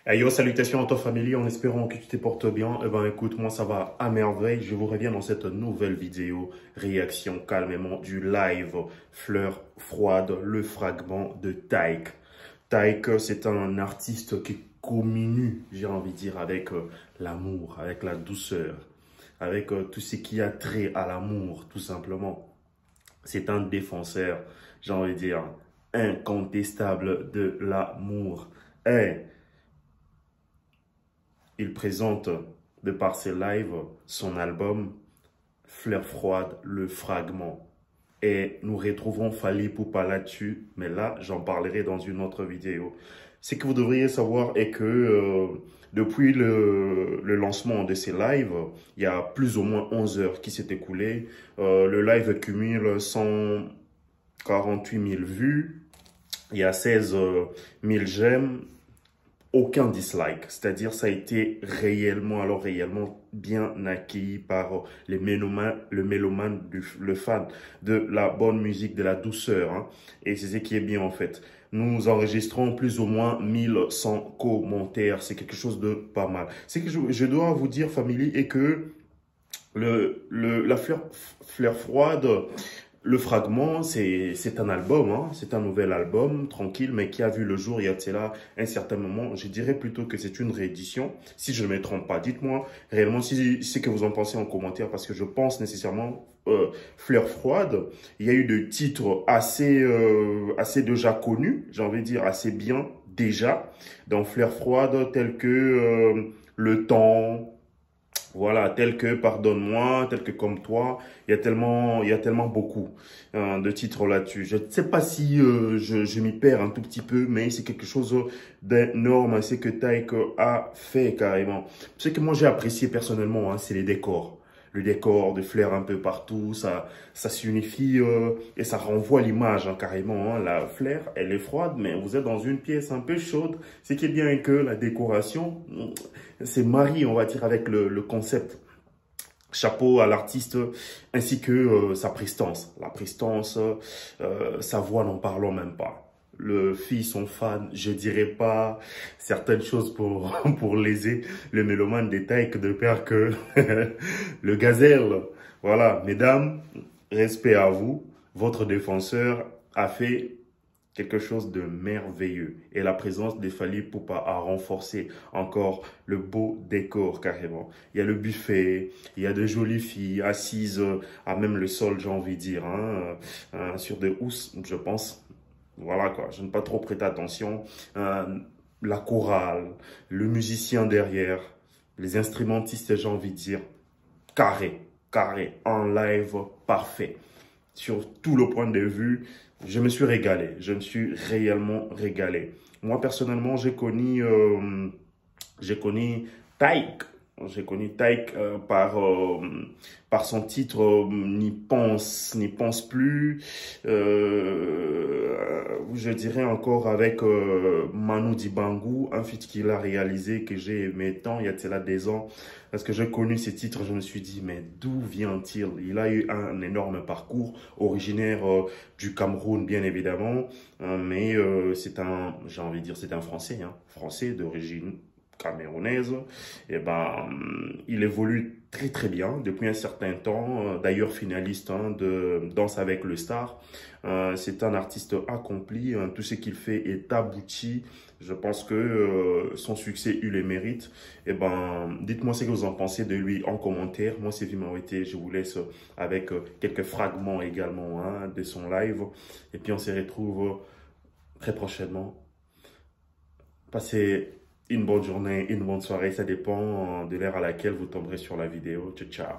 Hey yo, salutations à ta famille, en espérant que tu te portes bien. Eh ben écoute, moi ça va à merveille. Je vous reviens dans cette nouvelle vidéo réaction calmement du live Fleur froide, le fragment de Taïk. Taïk, c'est un artiste qui communue, j'ai envie de dire, avec l'amour, avec la douceur, avec tout ce qui a trait à l'amour, tout simplement. C'est un défenseur, j'ai envie de dire, incontestable de l'amour. Hey, il présente, de par ses lives, son album Fleur froide, le fragment. Et nous retrouverons Fally Ipupa là-dessus, mais là, j'en parlerai dans une autre vidéo. Ce que vous devriez savoir est que depuis le lancement de ces lives, il y a plus ou moins 11 heures qui s'est écoulé. Le live cumule 148 000 vues, il y a 16 000 j'aime. Aucun dislike, c'est-à-dire ça a été réellement bien accueilli par les mélomanes, le fan de la bonne musique, de la douceur, hein. Et c'est ce qui est bien en fait. Nous enregistrons plus ou moins 1100 commentaires, c'est quelque chose de pas mal. C'est que je dois vous dire, famille, et que la fleur froide, le fragment, c'est un album, hein, c'est un nouvel album, tranquille, mais qui a vu le jour il y a là un certain moment. Je dirais plutôt que c'est une réédition, si je ne me trompe pas. Dites-moi réellement ce que vous en pensez en commentaire, parce que je pense nécessairement Fleur froide. Il y a eu des titres assez déjà connus, j'ai envie de dire assez bien déjà, dans Fleur froide, tels que Le Temps. Voilà, tel que Pardonne-moi, tel que Comme toi, il y a tellement beaucoup de titres là-dessus. Je ne sais pas si je m'y perds un tout petit peu, mais c'est quelque chose d'énorme, c'est que Taïk a fait carrément. Ce que moi j'ai apprécié personnellement, hein, c'est les décors. Le décor de fleurs un peu partout, ça s'unifie et ça renvoie l'image hein, carrément. Hein. La fleur, elle est froide, mais vous êtes dans une pièce un peu chaude. Ce qui est bien est que la décoration, c'est marie, on va dire, avec le concept. Chapeau à l'artiste ainsi que sa prestance. La prestance, sa voix, n'en parlons même pas. Le filles sont fans, je dirais pas certaines choses pour léser le mélomane des Taïk de peur que le gazelle. Voilà, mesdames, respect à vous. Votre défenseur a fait quelque chose de merveilleux. Et la présence de Fally Ipupa a renforcé encore le beau décor carrément. Il y a le buffet, il y a de jolies filles assises à même le sol, j'ai envie de dire, hein, sur des housses, je pense. Voilà quoi, je n'ai pas trop prêté attention. La chorale, le musicien derrière, les instrumentistes, j'ai envie de dire, carré, en live, parfait. Sur tout le point de vue, je me suis régalé, je me suis réellement régalé. Moi, personnellement, j'ai connu Taïk. J'ai connu Taïk par son titre N'y pense plus. Je dirais encore avec Manu Dibango, un feat qu'il a réalisé que j'ai aimé tant il y a cela des ans. Parce que j'ai connu ces titres, je me suis dit, mais d'où vient-il? Il a eu un énorme parcours, originaire du Cameroun, bien évidemment. Mais j'ai envie de dire, c'est un Français, hein, Français d'origine camerounaise. Et ben, il évolue très bien depuis un certain temps. D'ailleurs, finaliste hein, de Danse avec le Star. C'est un artiste accompli. Hein, tout ce qu'il fait est abouti. Je pense que son succès eut les mérites. Et ben, dites-moi ce que vous en pensez de lui en commentaire. Moi, c'est Vimawete. Je vous laisse avec quelques fragments également hein, de son live. Et puis, on se retrouve très prochainement. Passez une bonne journée, une bonne soirée, ça dépend de l'heure à laquelle vous tomberez sur la vidéo. Ciao, ciao.